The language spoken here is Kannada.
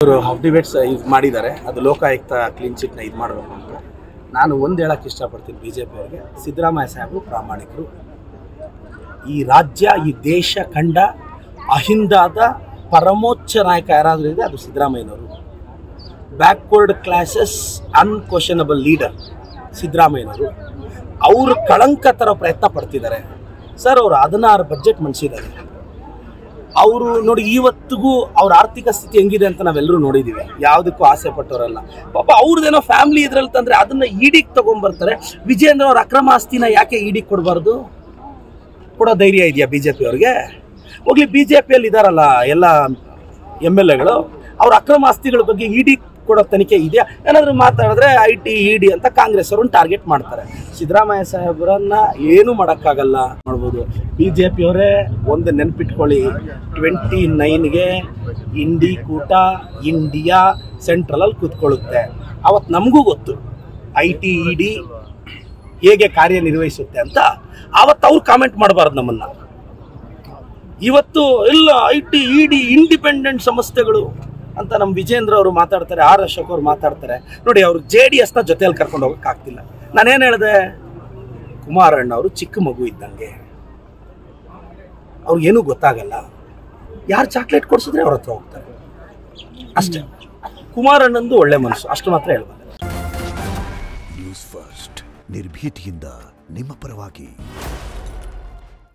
ಅವರು ಹಾಫ್ ಡಿಬೇಟ್ಸ್ ಇದು ಮಾಡಿದ್ದಾರೆ. ಅದು ಲೋಕಾಯುಕ್ತ ಕ್ಲೀನ್ ಚಿಟ್ನ ಇದು ಮಾಡಬೇಕು ಅಂತ ನಾನು ಒಂದು ಹೇಳಕ್ಕೆ ಇಷ್ಟಪಡ್ತೀನಿ. ಬಿ ಜೆ ಪಿ ಅವರಿಗೆ ಸಿದ್ದರಾಮಯ್ಯ ಸಾಹೇಬರು ಪ್ರಾಮಾಣಿಕರು. ಈ ರಾಜ್ಯ ಈ ದೇಶ ಕಂಡ ಅಹಿಂದಾದ ಪರಮೋಚ್ಚ ನಾಯಕ ಯಾರಾದರೂ ಇದೆ ಅದು ಸಿದ್ದರಾಮಯ್ಯನವರು. ಬ್ಯಾಕ್ವರ್ಡ್ ಕ್ಲಾಸಸ್ ಅನ್ಕ್ವಶನಬಲ್ ಲೀಡರ್ ಸಿದ್ದರಾಮಯ್ಯನವರು. ಅವರು ಕಳಂಕ ಥರ ಪ್ರಯತ್ನ ಪಡ್ತಿದ್ದಾರೆ ಸರ್. ಅವರು 16 ಬಜೆಟ್ ಮಂಡಿಸಿದ್ದಾರೆ. ಅವರು ನೋಡಿ ಇವತ್ತಿಗೂ ಅವ್ರ ಆರ್ಥಿಕ ಸ್ಥಿತಿ ಹೆಂಗಿದೆ ಅಂತ ನಾವೆಲ್ಲರೂ ನೋಡಿದ್ದೀವಿ. ಯಾವುದಕ್ಕೂ ಆಸೆ ಪಟ್ಟವರಲ್ಲ ಪಾಪ. ಅವ್ರದ್ದೇನೋ ಫ್ಯಾಮಿಲಿ ಇದ್ರಲ್ಲಿ ತಂದರೆ ಅದನ್ನು ಈಡಿಗೆ ತೊಗೊಂಬರ್ತಾರೆ. ವಿಜೇಂದ್ರ ಅವ್ರ ಅಕ್ರಮ ಆಸ್ತಿನ ಯಾಕೆ ಈಡಿಗೆ ಕೊಡಬಾರ್ದು? ಕೊಡೋ ಧೈರ್ಯ ಇದೆಯಾ ಬಿ ಜೆ ಪಿ ಅವ್ರಿಗೆ? ಹೋಗ್ಲಿ, ಬಿ ಜೆ ಪಿಯಲ್ಲಿ ಇದ್ದಾರಲ್ಲ ಎಲ್ಲ MLAಗಳು, ಅವ್ರ ಅಕ್ರಮ ಆಸ್ತಿಗಳ ಬಗ್ಗೆ ಇಡಿ ಕೊಡೋ ತನಿಖೆ ಇದೆಯಾ? ಏನಾದರೂ ಮಾತಾಡಿದ್ರೆ IT ED ಅಂತ ಕಾಂಗ್ರೆಸ್ ಅವ್ರನ್ನ ಟಾರ್ಗೆಟ್ ಮಾಡ್ತಾರೆ. ಸಿದ್ದರಾಮಯ್ಯ ಸಾಹೇಬ್ರನ್ನ ಏನು ಮಾಡೋಕ್ಕಾಗಲ್ಲ. ಮಾಡ್ಬೋದು. ಬಿ ಜೆ ಪಿ ಅವರೇ ಒಂದು ನೆನ್ಪಿಟ್ಕೊಳ್ಳಿ, 29ಗೆ ಇಂಡಿ ಕೂಟ ಇಂಡಿಯಾ ಸೆಂಟ್ರಲಲ್ಲಿ ಕೂತ್ಕೊಳ್ಳುತ್ತೆ. ಅವತ್ತು ನಮಗೂ ಗೊತ್ತು IT ED ಹೇಗೆ ಕಾರ್ಯನಿರ್ವಹಿಸುತ್ತೆ ಅಂತ. ಆವತ್ತು ಅವ್ರು ಕಾಮೆಂಟ್ ಮಾಡಬಾರ್ದು ನಮ್ಮನ್ನ. ಇವತ್ತು ಎಲ್ಲ IT ED ಇಂಡಿಪೆಂಡೆಂಟ್ ಸಂಸ್ಥೆಗಳು ಅಂತ ನಮ್ಮ ವಿಜೇಂದ್ರ ಅವರು ಮಾತಾಡ್ತಾರೆ, R ಅಶೋಕ್ ಅವರು ಮಾತಾಡ್ತಾರೆ. ನೋಡಿ, ಅವರು JDSನ ಜೊತೆಯಲ್ಲಿ ಕರ್ಕೊಂಡು ಹೋಗೋಕ್ಕಾಗ್ತಿಲ್ಲ. ನಾನೇನು ಹೇಳಿದೆ? ಕುಮಾರಣ್ಣ ಅವರು ಚಿಕ್ಕ ಮಗು ಇದ್ದಂಗೆ, ಅವ್ರಿಗೇನೂ ಗೊತ್ತಾಗಲ್ಲ. ಯಾರು ಚಾಕ್ಲೇಟ್ ಕೊಡಿಸಿದ್ರೆ ಅವ್ರ ಹತ್ರ ಹೋಗ್ತಾರೆ ಅಷ್ಟೇ. ಕುಮಾರಣ್ಣಂದು ಒಳ್ಳೆ ಮನಸ್ಸು, ಅಷ್ಟು ಮಾತ್ರ ಹೇಳ್ಬಾರ್ದು. ನ್ಯೂಸ್ ಫಸ್ಟ್, ನಿರ್ಭೀತಿಯಿಂದ ನಿಮ್ಮ ಪರವಾಗಿ.